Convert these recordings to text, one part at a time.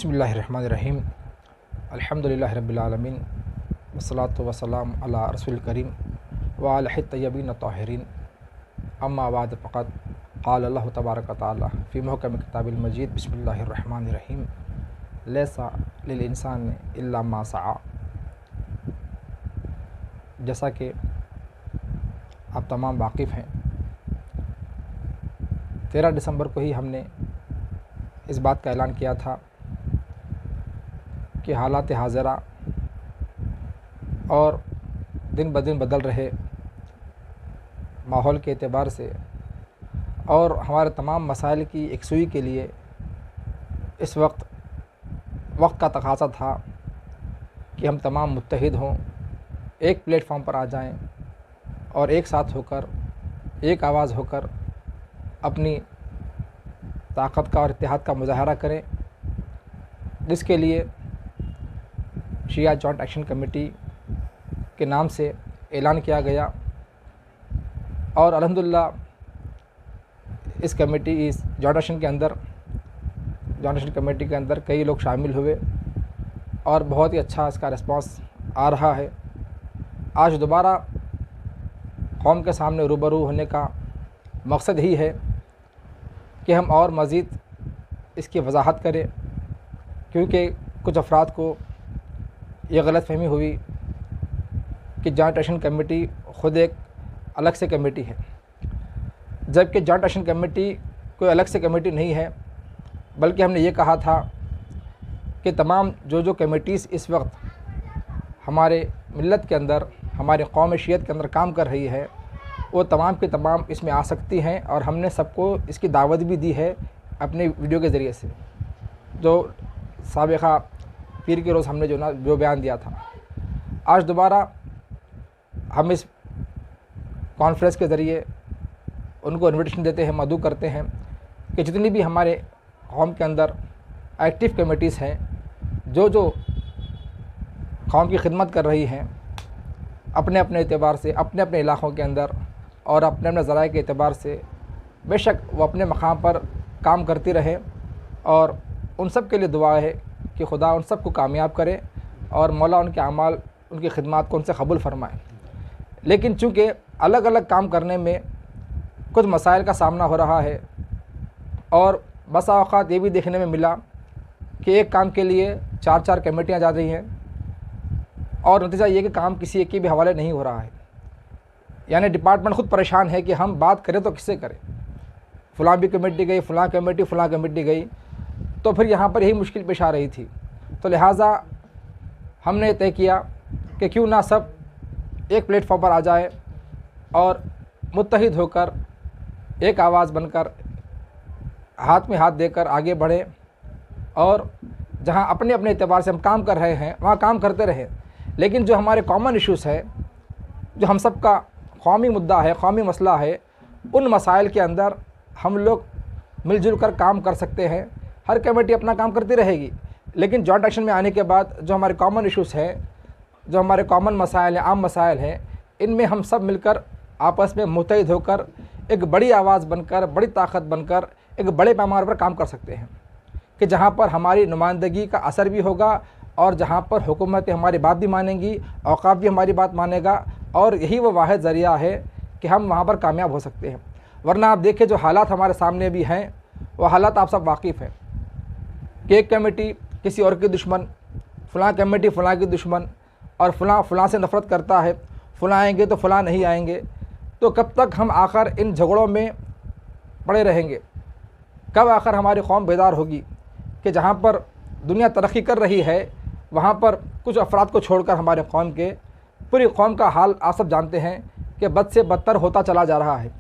बिस्मिल्लाहिर्रहमानिर्रहीम अल्हम्दुलिल्लाहि रब्बिल आलमीन वस्सलातु वस्सलाम अला रसूलिल करीम व आलिहि तय्यबीन ताहिरीन अम्मा बाद फ़क़द क़ाल अल्लाहु तबारक व तआला फ़ी मुहकम किताबिल मजीद बिस्मिल्लाहिर्रहमानिर्रहीम लैसा लिल इंसान इल्ला मा सआ। जैसा कि आप तमाम वाकिफ़ हैं, 13 दिसंबर को ही हमने इस बात का ऐलान किया था कि हालात हाज़िरा और दिन ब दिन बदल रहे माहौल के एतबार से और हमारे तमाम मसाइल की यकसूई के लिए इस वक्त का तकाज़ा था कि हम तमाम मुत्तहिद हों, एक प्लेटफॉर्म पर आ जाएं और एक साथ होकर, एक आवाज़ होकर अपनी ताकत का और इत्तेहाद का मुज़ाहरा करें, जिसके लिए शिया जॉइंट एक्शन कमेटी के नाम से ऐलान किया गया। और अल्हम्दुलिल्लाह इस जॉइंट एक्शन कमेटी के अंदर कई लोग शामिल हुए और बहुत ही अच्छा इसका रिस्पांस आ रहा है। आज दोबारा कौम के सामने रूबरू होने का मकसद ही है कि हम और मज़ीद इसकी वजाहत करें, क्योंकि कुछ अफराद को ये गलतफ़हमी हुई कि जॉइंट एक्शन कमेटी ख़ुद एक अलग से कमेटी है, जबकि जॉइंट एक्शन कमेटी कोई अलग से कमेटी नहीं है, बल्कि हमने ये कहा था कि तमाम जो कमेटीज़ इस वक्त हमारे मिल्लत के अंदर, हमारे कौम शियत के अंदर काम कर रही है, वो तमाम की तमाम इसमें आ सकती हैं। और हमने सबको इसकी दावत भी दी है अपने वीडियो के ज़रिए से, जो साबिक़ा पीर के रोज़ हमने जो बयान दिया था। आज दोबारा हम इस कॉन्फ्रेंस के ज़रिए उनको इन्विटेशन देते हैं, मदऊ करते हैं कि जितनी भी हमारे कौम के अंदर एक्टिव कमेटीज़ हैं, जो कौम की खिदमत कर रही हैं अपने अपने एतबार से, अपने अपने इलाक़ों के अंदर और अपने अपने ज़राए के एतबार से, बेशक वो अपने मकाम पर काम करती रहे। और उन सब के लिए दुआ है कि खुदा उन सब को कामयाब करे और मौला उनके अमाल, उनकी खिदमत को उनसे कबूल फ़रमाए। लेकिन चूँकि अलग अलग काम करने में कुछ मसाइल का सामना हो रहा है और बसा औक़ात ये भी देखने में मिला कि एक काम के लिए 4-4 कमेटियाँ जा रही हैं और नतीजा ये कि काम किसी एक के भी हवाले नहीं हो रहा है। यानी डिपार्टमेंट ख़ुद परेशान है कि हम बात करें तो किससे करें, फ़लाँ भी कमेटी गई, फ़लाँ कमेटी गई, तो फिर यहाँ पर यही मुश्किल पेश आ रही थी। तो लिहाजा हमने तय किया कि क्यों ना सब एक प्लेटफॉर्म पर आ जाए और मुत्तहिद होकर, एक आवाज़ बनकर, हाथ में हाथ देकर आगे बढ़ें और जहाँ अपने अपने एतबार से हम काम कर रहे हैं वहाँ काम करते रहें। लेकिन जो हमारे कॉमन इश्यूज़ है, जो हम सब का कौमी मुद्दा है, कौमी मसला है, उन मसाइल के अंदर हम लोग मिलजुल कर काम कर सकते हैं। हर कमेटी अपना काम करती रहेगी, लेकिन जॉइंट एक्शन में आने के बाद जो हमारे कॉमन इश्यूज़ हैं, जो हमारे कॉमन मसाइल हैं, आम मसाइल हैं, इनमें हम सब मिलकर आपस में मुत्तहिद होकर एक बड़ी आवाज़ बनकर, बड़ी ताकत बनकर एक बड़े पैमाने पर काम कर सकते हैं कि जहाँ पर हमारी नुमाइंदगी का असर भी होगा और जहाँ पर हुकूमतें हमारी बात भी मानेंगी, औक़ाफ़ भी हमारी बात मानेगा, और यही वो वाहिद ज़रिया है कि हम वहाँ पर कामयाब हो सकते हैं। वरना आप देखें जो हालात हमारे सामने भी हैं, वो हालात आप सब वाकिफ़ हैं कि एक कमेटी किसी और की दुश्मन, फ़लाँ कमेटी फ़लाँ की दुश्मन, और फ़लाँ से नफ़रत करता है, फ़लाँ आएंगे तो फ़लाँ नहीं आएंगे। तो कब तक हम आखिर इन झगड़ों में पड़े रहेंगे? कब आखिर हमारी कौम बेदार होगी कि जहाँ पर दुनिया तरक्की कर रही है, वहाँ पर कुछ अफराद को छोड़कर हमारे कौम के पूरी कौम का हाल आप सब जानते हैं कि बद से बदतर होता चला जा रहा है।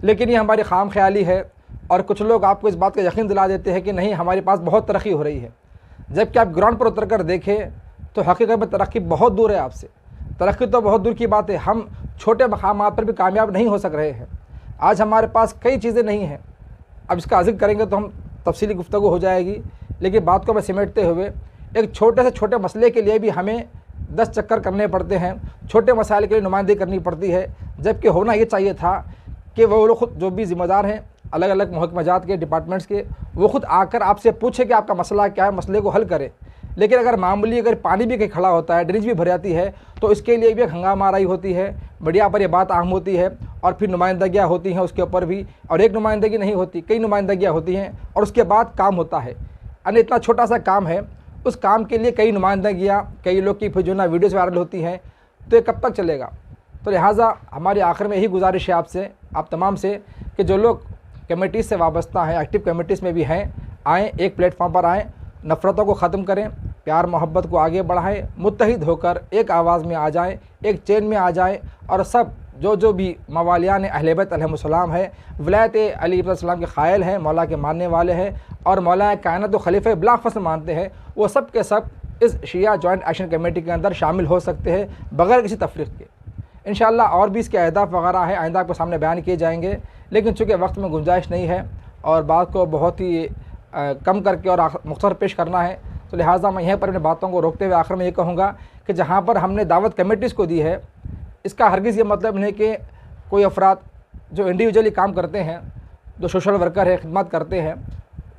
लेकिन ये हमारी खाम ख्याली है और कुछ लोग आपको इस बात का यकीन दिला देते हैं कि नहीं, हमारे पास बहुत तरक्की हो रही है, जबकि आप ग्राउंड पर उतर कर देखें तो हकीकत में तरक्की बहुत दूर है आपसे। तरक्की तो बहुत दूर की बात है, हम छोटे मकामात पर भी कामयाब नहीं हो सक रहे हैं। आज हमारे पास कई चीज़ें नहीं हैं, अब इसका जिक्र करेंगे तो हम तफसीली गुफ्तगू हो जाएगी, लेकिन बात को मैं समेटते हुए एक छोटे से छोटे मसले के लिए भी हमें 10 चक्कर करने पड़ते हैं, छोटे मसाइल के लिए नुमाइंदगी करनी पड़ती है, जबकि होना ये चाहिए था कि वो लोग खुद जो भी ज़िम्मेदार हैं अलग अलग महकमाजात के डिपार्टमेंट्स के, वो खुद आकर आपसे पूछे कि आपका मसला क्या है, मसले को हल करे। लेकिन अगर मामूली अगर पानी भी कहीं खड़ा होता है, ड्रेनेज भी भर जाती है, तो इसके लिए भी एक हंगामा आराई होती है, मीडिया पर यह बात आम होती है, और फिर नुमाइंदगियाँ होती हैं उसके ऊपर भी, और एक नुमाइंदगी नहीं होती, कई नुमाइंदगियाँ होती हैं, और उसके बाद काम होता है। यानी इतना छोटा सा काम है, उस काम के लिए कई नुमाइंदगियाँ, कई लोग की फिर जो ना वीडियोज़ वायरल होती हैं, तो ये कब तक चलेगा। तो लिहाजा हमारी आखिर में यही गुजारिश है आपसे, आप तमाम से, कि जो लोग कमेटीज़ से वाबस्ता हैं, एक्टिव कमेटीज़ में भी हैं, आएँ, एक प्लेटफॉर्म पर आएँ, नफ़रतों को ख़त्म करें, प्यार मोहब्बत को आगे बढ़ाएं, मुत्तहिद होकर एक आवाज़ में आ जाएं, एक चेन में आ जाएं, और सब जो भी मवालियान अहले बैत अलैहिमुस्सलाम है, वलायत अली अलैहिस्सलाम के क़ाइल हैं, मौला के मानने वाले हैं, और मौला कायनात और खलीफा बिला फ़स्ल मानते हैं, वो सब के सब इस शिया जॉइंट एक्शन कमेटी के अंदर शामिल हो सकते हैं बग़ैर किसी तफरीक़ के। इंशाअल्लाह और भी इसके अहदाफ़ वगैरह हैं, आइंदा आपके सामने बयान किए जाएंगे, लेकिन चूँकि वक्त में गुंजाइश नहीं है और बात को बहुत ही कम करके और मुख्तसर पेश करना है, तो लिहाजा मैं यहीं पर अपनी बातों को रोकते हुए आखिर में ये कहूँगा कि जहाँ पर हमने दावत कमेटीज़ को दी है, इसका हरगिज़ ये मतलब नहीं कि कोई अफराद जो इंडिविजुअली काम करते हैं, जो सोशल वर्कर है, खिदमत करते हैं,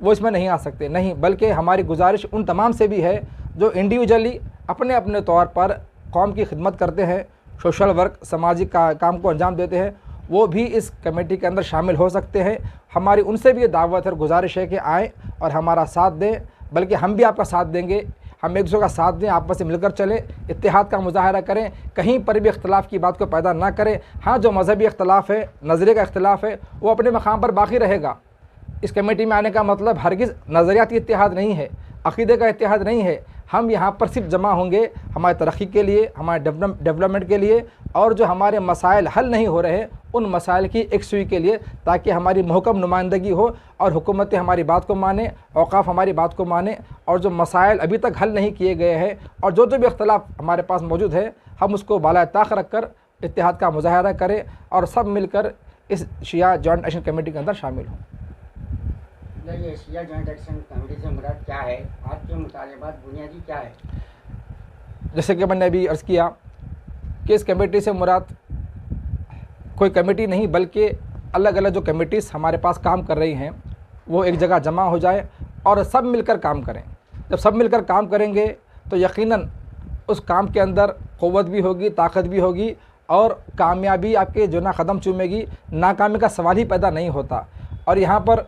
वो इसमें नहीं आ सकते, नहीं, बल्कि हमारी गुजारिश उन तमाम से भी है जो इंडिविजुअली अपने अपने तौर पर कौम की खिदमत करते हैं, सोशल वर्क, सामाजिक काम को अंजाम देते हैं, वो भी इस कमेटी के अंदर शामिल हो सकते हैं। हमारी उनसे भी ये दावत और गुजारिश है कि आएँ और हमारा साथ दें, बल्कि हम भी आपका साथ देंगे, हम एक दूसरे का साथ दें, आपस में मिलकर चलें, इत्तेहाद का मुजाहरा करें, कहीं पर भी इख्तलाफ की बात को पैदा ना करें। हाँ, जो मज़हबी इख्तलाफ है, नज़रिए का इख्तलाफ है, वो अपने मकाम पर बाकी रहेगा। इस कमेटी में आने का मतलब हरगिज़ नज़रियाती इत्तेहाद नहीं है, अक़ीदे का इत्तेहाद नहीं है। हम यहाँ पर सिर्फ जमा होंगे हमारी तरक्की के लिए, हमारे डेवलपमेंट के लिए, और जो हमारे मसाइल हल नहीं हो रहे उन मसाइल की एकसुई के लिए, ताकि हमारी महकम नुमाइंदगी हो और हुकूमतें हमारी बात को माने, औक़ाफ़ हमारी बात को माने, और जो मसाइल अभी तक हल नहीं किए गए हैं और जो भी इख्तलाफ हमारे पास मौजूद है, हम उसको बाला ताक़ रख कर इत्तेहाद का मुज़ाहरा करें और सब मिलकर इस शिया जॉइंट एक्शन कमेटी के अंदर शामिल हों। ये शिया जॉइंट एक्शन कमेटी से मुराद क्या है, आपके मुतालिबात बुनियादी क्या है? जैसे कि मैंने अभी अर्ज़ किया कि इस कमेटी से मुराद कोई कमेटी नहीं, बल्कि अलग अलग जो कमेटीज़ हमारे पास काम कर रही हैं, वो एक जगह जमा हो जाए और सब मिलकर काम करें। जब सब मिलकर काम करेंगे तो यकीनन उस काम के अंदर क़ुव्वत भी होगी, ताकत भी होगी, और कामयाबी आपके जो ना कदम चूमेगी, नाकामी का सवाल ही पैदा नहीं होता। और यहाँ पर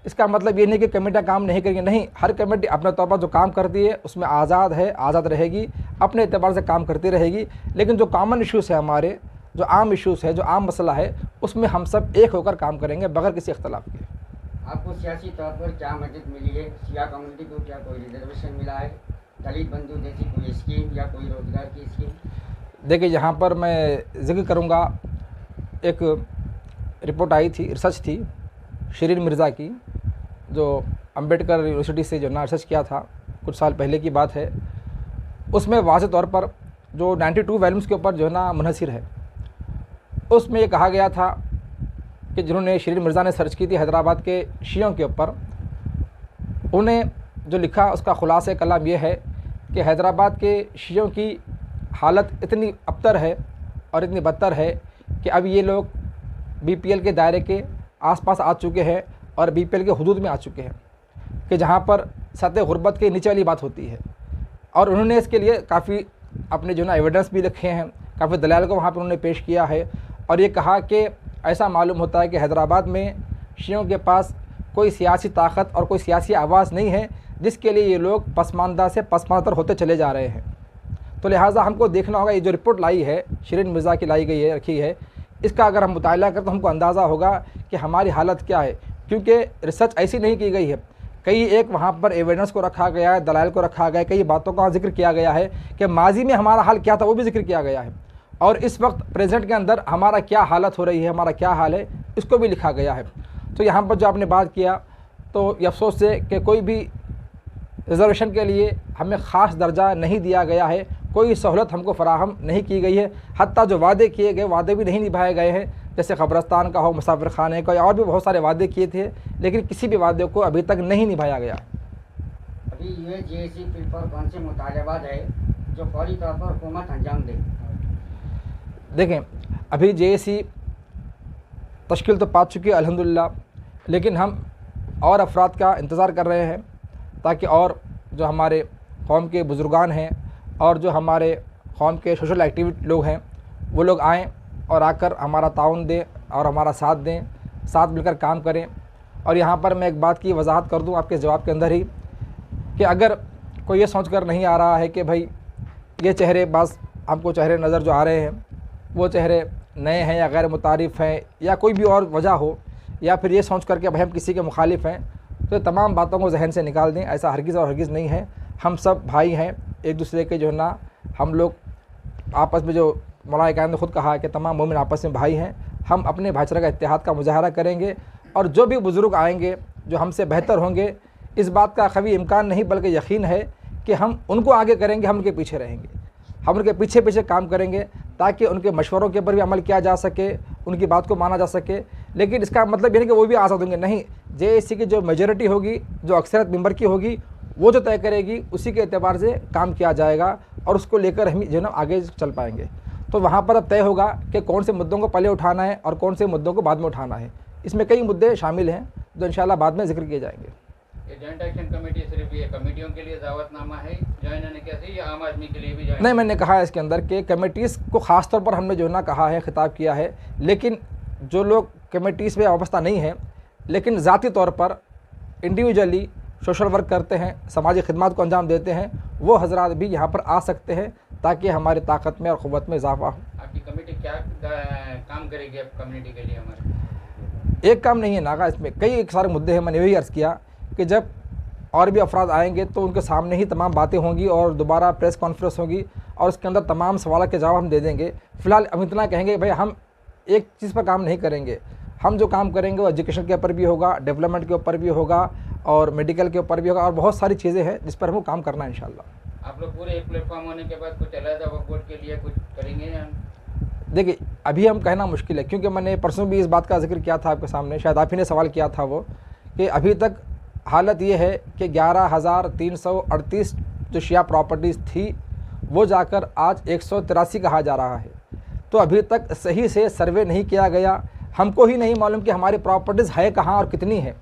इसका मतलब ये नहीं कि कमेटियाँ काम नहीं करेंगी, नहीं, हर कमेटी अपने तौर पर जो काम करती है उसमें आज़ाद है, आज़ाद रहेगी, अपने एतबार से काम करती रहेगी। लेकिन जो कॉमन इश्यूज़ है हमारे, जो आम इश्यूज़ है, जो आम मसला है, उसमें हम सब एक होकर काम करेंगे बगैर किसी इख्तलाफ के। आपको सियासी तौर पर क्या मदद मिली है? शिया कम्युनिटी को क्या कोई रिजर्वेशन मिला है, दलित बंधु जैसी कोई स्कीम या कोई रोज़गार की स्कीम? देखिए, यहाँ पर मैं जिक्र करूँगा, एक रिपोर्ट आई थी, रिसर्च थी शिरीन मिर्ज़ा की, जो अम्बेडकर यूनिवर्सिटी से जो ना रिसर्च किया था, कुछ साल पहले की बात है। उसमें वाज़ेह तौर पर जो 92 वॉल्यूम्स के ऊपर जो है ना मुनहसर है, उसमें ये कहा गया था कि जिन्होंने शिरीन मिर्ज़ा ने सर्च की थी हैदराबाद के शियों के ऊपर, उन्हें जो लिखा उसका ख़ुलासा कलाम ये है कि हैदराबाद के शियों की हालत इतनी अबतर है और इतनी बदतर है कि अब ये लोग BPL के दायरे के आसपास आ चुके हैं और BPL के हुदूद में आ चुके हैं, कि जहाँ पर सतह गुर्बत के नीचे वाली बात होती है। और उन्होंने इसके लिए काफ़ी अपने जो ना एविडेंस भी रखे हैं, काफ़ी दलाल को वहाँ पर उन्होंने पेश किया है, और ये कहा कि ऐसा मालूम होता है कि हैदराबाद में शियों के पास कोई सियासी ताकत और कोई सियासी आवाज़ नहीं है, जिसके लिए ये लोग पसमानदा से पसमानतर होते चले जा रहे हैं। तो लिहाजा हमको देखना होगा, ये जो रिपोर्ट लाई है, शिरीन मिर्ज़ा की लाई गई है, रखी है, इसका अगर हम मुताला करें तो हमको अंदाज़ा होगा कि हमारी हालत क्या है, क्योंकि रिसर्च ऐसी नहीं की गई है। कई एक वहाँ पर एविडेंस को रखा गया है, दलाइल को रखा गया है, कई बातों का जिक्र किया गया है कि माजी में हमारा हाल क्या था वो भी जिक्र किया गया है, और इस वक्त प्रेजेंट के अंदर हमारा क्या हालत हो रही है, हमारा क्या हाल है, इसको भी लिखा गया है। तो यहाँ पर जो आपने बात किया, तो ये अफसोस है कि कोई भी रिजर्वेशन के लिए हमें ख़ास दर्जा नहीं दिया गया है, कोई सहूलत हमको फ़राहम नहीं की गई है, हत्ता जो वादे किए गए वादे भी नहीं निभाए गए हैं, जैसे क़ब्रस्तान का हो, मुसाफिर खाने का, और भी बहुत सारे वादे किए थे, लेकिन किसी भी वादे को अभी तक नहीं निभाया गया। अभी UAJC बिल पर कौन से मुतालबात है जो फौरी तौर पर हुकूमत अंजाम दे? देखें, अभी JAC तश्कील तो पा चुकी है अल्हम्दुलिल्लाह, लेकिन हम और अफराद का इंतज़ार कर रहे हैं ताकि और जो हमारे कौम के बुज़ुर्गान हैं और जो हमारे कौम के सोशल एक्टिविस्ट लोग हैं वो लोग आएँ और आकर हमारा ताउन दें और हमारा साथ दें, साथ मिलकर काम करें। और यहाँ पर मैं एक बात की वजाहत कर दूँ आपके जवाब के अंदर ही कि अगर कोई ये सोच कर नहीं आ रहा है कि भाई ये चेहरे बस हमको चेहरे नज़र जो आ रहे हैं वो चेहरे नए हैं या गैर मुतारिफ़ हैं या कोई भी और वजह हो, या फिर ये सोच कर के भाई हम किसी के मुखालिफ हैं, तो तमाम बातों को जहन से निकाल दें। ऐसा हरगिज़ और हरगिज़ नहीं है। हम सब भाई हैं, एक दूसरे के जो है ना, हम लोग आपस में, जो मौलाना कायम ने ख़ुद कहा है कि तमाम मोमिन आपस में भाई हैं। हम अपने भाईचारे का इत्तेहाद का मुजाहरा करेंगे और जो भी बुज़ुर्ग आएंगे जो हमसे बेहतर होंगे, इस बात का कभी इम्कान नहीं बल्कि यकीन है कि हम उनको आगे करेंगे, हम उनके पीछे रहेंगे, हम उनके पीछे पीछे काम करेंगे ताकि उनके मशवरों के ऊपर भी अमल किया जा सके, उनकी बात को माना जा सके। लेकिन इसका मतलब ये नहीं कि वो भी आज़ाद होंगे, नहीं। JAC की जो मेजॉरिटी होगी, जो अक्सरियत मेंबर की होगी, वो जो तय करेगी उसी के एतबार से काम किया जाएगा और उसको लेकर हम जो है ना आगे चल पाएंगे। तो वहाँ पर अब तय होगा कि कौन से मुद्दों को पहले उठाना है और कौन से मुद्दों को बाद में उठाना है। इसमें कई मुद्दे शामिल हैं जो इंशाल्लाह बाद में जिक्र किए जाएंगे। ये जॉइंट एक्शन कमेटी सिर्फ ये कमेटियों के लिए दावतनामा है ज्वाइन होने के लिए, या आम आदमी के लिए भी ज्वाइन? नहीं, मैंने कहा है इसके अंदर कि कमेटीज़ को ख़ास तौर पर हमने जो है ना कहा है, ख़िताब किया है। लेकिन जो लोग कमेटीज़ में वाबस्ता नहीं हैं लेकिन ज़ाती तौर पर इंडिविजुअली सोशल वर्क करते हैं, समाजी खिदमत को अंजाम देते हैं, वो हजरात भी यहाँ पर आ सकते हैं ताकि हमारी ताकत में और क़ुव्वत में इजाफा हो। आपकी कमेटी क्या काम करेगी अब कम्युनिटी के लिए? हमारे एक काम नहीं है नागा, इसमें कई सारे मुद्दे हैं। मैंने यही अर्ज़ किया कि जब और भी अफराद आएंगे तो उनके सामने ही तमाम बातें होंगी और दोबारा प्रेस कॉन्फ्रेंस होगी और उसके अंदर तमाम सवाल के जवाब हम दे देंगे। फ़िलहाल अब इतना कहेंगे भाई हम एक चीज़ पर काम नहीं करेंगे, हम जो काम करेंगे वो एजुकेशन के ऊपर भी होगा, डेवलपमेंट के ऊपर भी होगा और मेडिकल के ऊपर भी होगा और बहुत सारी चीज़ें हैं जिस पर हमको काम करना है इंशाल्लाह। आप लोग पूरे एक प्लेटफॉर्म होने के बाद कुछ अलग वक्फ बोर्ड के लिए कुछ करेंगे या? देखिए, अभी हम कहना मुश्किल है क्योंकि मैंने परसों भी इस बात का जिक्र किया था आपके सामने, शायद आप ही ने सवाल किया था वो, कि अभी तक हालत ये है कि 11,338 जो शिया प्रॉपर्टीज़ थी वो जाकर आज 183 कहा जा रहा है। तो अभी तक सही से सर्वे नहीं किया गया। हमको ही नहीं मालूम कि हमारी प्रॉपर्टीज़ है कहाँ और कितनी है।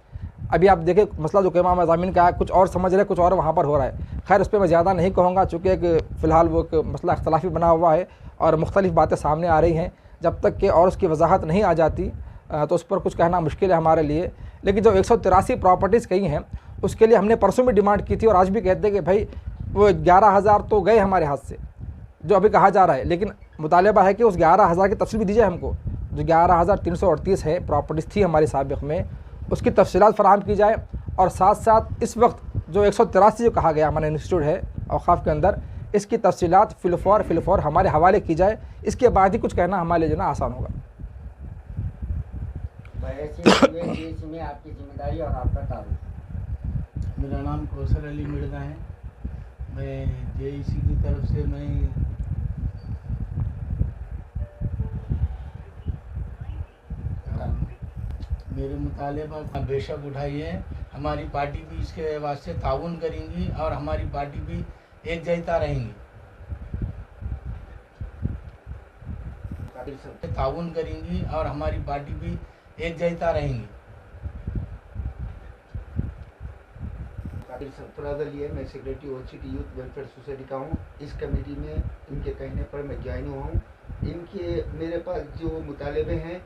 अभी आप देखें मसला जो कहमा मज़ामीन का है, कुछ और समझ रहे, कुछ और वहाँ पर हो रहा है। खैर उस पर मैं ज़्यादा नहीं कहूँगा चूँकि एक फ़िलहाल वो एक मसला इख्तलाफी बना हुआ है और मुख्तलिफ़ बातें सामने आ रही हैं। जब तक कि और उसकी वजाहत नहीं आ जाती तो उस पर कुछ कहना मुश्किल है हमारे लिए। लेकिन जो 183 प्रॉपर्टीज़ कही हैं उसके लिए हमने परसों भी डिमांड की थी और आज भी कहते हैं कि भाई वो 11,000 तो गए हमारे हाथ से जो अभी कहा जा रहा है, लेकिन मुतालबा है कि उस 11,000 की तफसील भी दीजिए हमको। जो 11,338 है प्रॉपर्टीज़ थी हमारी साबिक़ में, उसकी तफसीलात फ़राहम की जाए और साथ साथ इस वक्त जो 183 जो कहा गया हमारे इंस्टीट्यूट है औक़ाफ़ के अंदर, इसकी तफसीलात फ़िलफ़ौर हमारे हवाले की जाए। इसके बाद ही कुछ कहना हमारे लिए जो ना आसान होगा। में आपकी जिम्मेदारी और आपका ताल्लुक? मेरा नाम कौसर अली मिर्ज़ा है। मैं JAC की तरफ से मेरे मुतालबा का बेशक उठाइए। हमारी पार्टी भी इसके वास्ते ताउन करेंगी और हमारी पार्टी भी एक जैसा रहेंगी, ताउन करेंगी और हमारी पार्टी भी एक जैसा रहेंगी। सरफराज अली है, मैं secretary OCT youth welfare society का हूँ। इस कमेटी में इनके कहने पर मैं ज्वाइन हुआ हूँ। इनके मेरे पास जो मुतालबे हैं,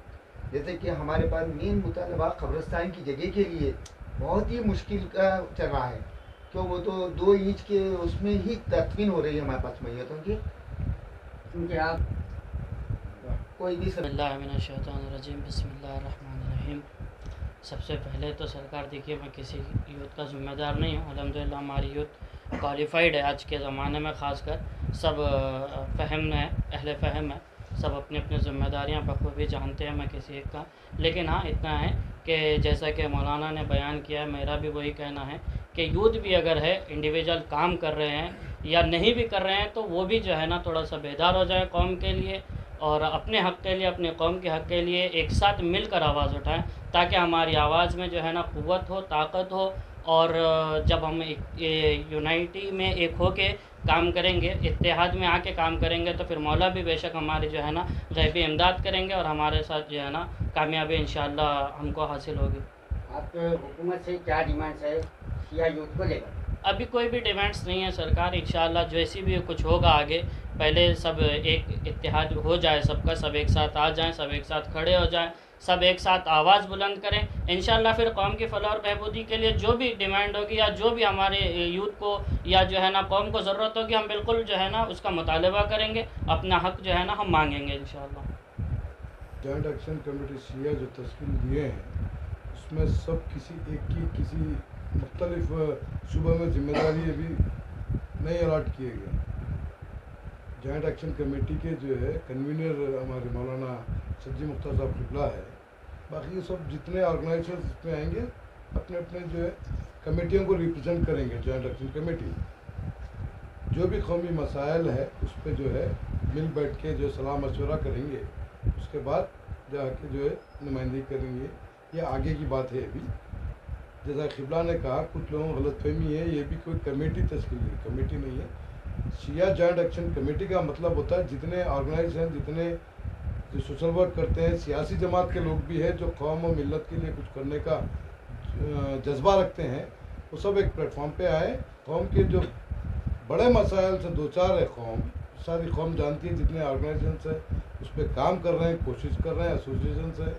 जैसे कि हमारे पास मेन मुतालबा कब्रिस्तान की जगह के लिए बहुत ही मुश्किल का चल रहा है, क्यों वो तो 2 इंच के उसमें ही तदफीन हो रही है हमारे पास मैयतों की। क्योंकि आप कोई भी बिस्मिल्लाहिर्रहमानिर्रहीम, बिस्मिल्लाहिर्रहमानिर्रहीम। सबसे पहले तो सरकार देखिए, मैं किसी यूथ का ज़िम्मेदार नहीं हूँ। अल्हम्दुलिल्लाह हमारी यूथ क्वालिफ़ाइड है आज के ज़माने में, ख़ासकर सब फ़हम है, अहले फ़हम है, सब अपनी अपनी ज़िम्मेदारियाँ बखूबी जानते हैं, मैं किसी एक का। लेकिन हाँ इतना है कि जैसा कि मौलाना ने बयान किया है, मेरा भी वही कहना है कि यूथ भी अगर है इंडिविजुअल काम कर रहे हैं या नहीं भी कर रहे हैं तो वो भी जो है ना थोड़ा सा बेदार हो जाए कौम के लिए और अपने हक़ के लिए, अपने कौम के हक़ के लिए एक साथ मिलकर आवाज़ उठाएं ताकि हमारी आवाज़ में जो है ना क़ुव्वत हो, ताकत हो। और जब हम यूनाइटी में एक हो के काम करेंगे, इत्तेहाद में आके काम करेंगे, तो फिर मौला भी बेशक हमारी जो है ना गैबी इमदाद करेंगे और हमारे साथ जो है ना कामयाबी इंशाअल्लाह हमको हासिल होगी। आपके हुकूमत से क्या डिमांड्स है शिया यूथ को लेकर? अभी कोई भी डिमांड्स नहीं है सरकार, इंशाल्लाह जैसी भी कुछ होगा आगे, पहले सब एक इत्तेहाद हो जाए सबका, सब एक साथ आ जाएं, सब एक साथ खड़े हो जाएं, सब एक साथ आवाज़ बुलंद करें। इंशाल्लाह फिर कौम की फलाह और बहबूदी के लिए जो भी डिमांड होगी या जो भी हमारे यूथ को या जो है ना कौम को ज़रूरत होगी, हम बिल्कुल जो है ना उसका मुतालबा करेंगे, अपना हक़ जो है ना हम मांगेंगे इंशाल्लाह। जॉइंट एक्शन कमेटी शिया जो तश्कील दिए हैं उसमें सब किसी एक की किसी मुख्तलिफ सूबे में जिम्मेदारी अभी नहीं अलाट किए गए। जॉइंट एक्शन कमेटी के जो है कन्वीनर हमारे मौलाना सज्जी मुख्तार साहब किबला है। बाकी सब जितने ऑर्गेनाइजेशन इसमें आएंगे अपने अपने जो है कमेटियों को रिप्रेजेंट करेंगे। जॉइंट एक्शन कमेटी जो भी कौमी मसाइल है उस पर जो है मिल बैठ के जो सलाह मशवरा करेंगे, उसके बाद जाके जो है नुमाइंदगी करेंगे। ये आगे की बात है। अभी जैसा किबला ने कहा, कुछ लोगों को गलतफहमी है, ये भी कोई कमेटी तश्कील है, कमेटी नहीं है। शिया जॉइंट एक्शन कमेटी का मतलब होता है जितने ऑर्गेनाइजेशन, जितने जो सोशल वर्क करते हैं, सियासी जमात के लोग भी हैं जो कौम और मिलत के लिए कुछ करने का जज्बा रखते हैं, वो सब एक प्लेटफॉर्म पे आए। कौम के जो बड़े मसाइल से दो चार है, कौम सारी कौम जानती है, जितने ऑर्गेनाइजेशन है उस पर काम कर रहे हैं, कोशिश कर रहे हैं, एसोसिएशन से।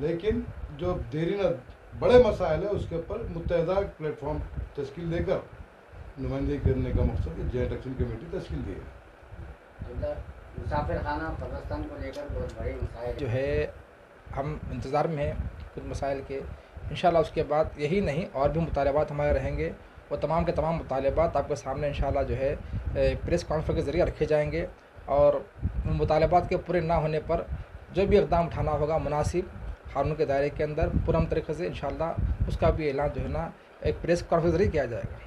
लेकिन जो देरी न बड़े मसाइल है उसके ऊपर मुत्तहदा प्लेटफॉर्म तश्कील देकर नुमाइंदगी करने का मकसद जॉइंट एक्शन कमेटी तश्कील दी है। मुसाफिर खाना कब्रिस्तान को लेकर बहुत बड़े मसाइल जो है हम इंतज़ार में हैं कुछ मसाइल के। इंशाल्लाह उसके बाद यही नहीं और भी मुतालबात हमारे रहेंगे, वो तमाम के तमाम मुतालबात आपके सामने इंशाल्लाह जो है प्रेस कॉन्फ्रेंस के ज़रिए रखे जाएंगे। और मुतालबात के पूरे ना होने पर जो भी इक़दाम उठाना होगा मुनासिब कानून के दायरे के अंदर पुरअमन तरीक़े से इंशाल्लाह उसका भी ऐलान जो है ना एक प्रेस कॉन्फ्रेंस के ज़रिए किया जाएगा।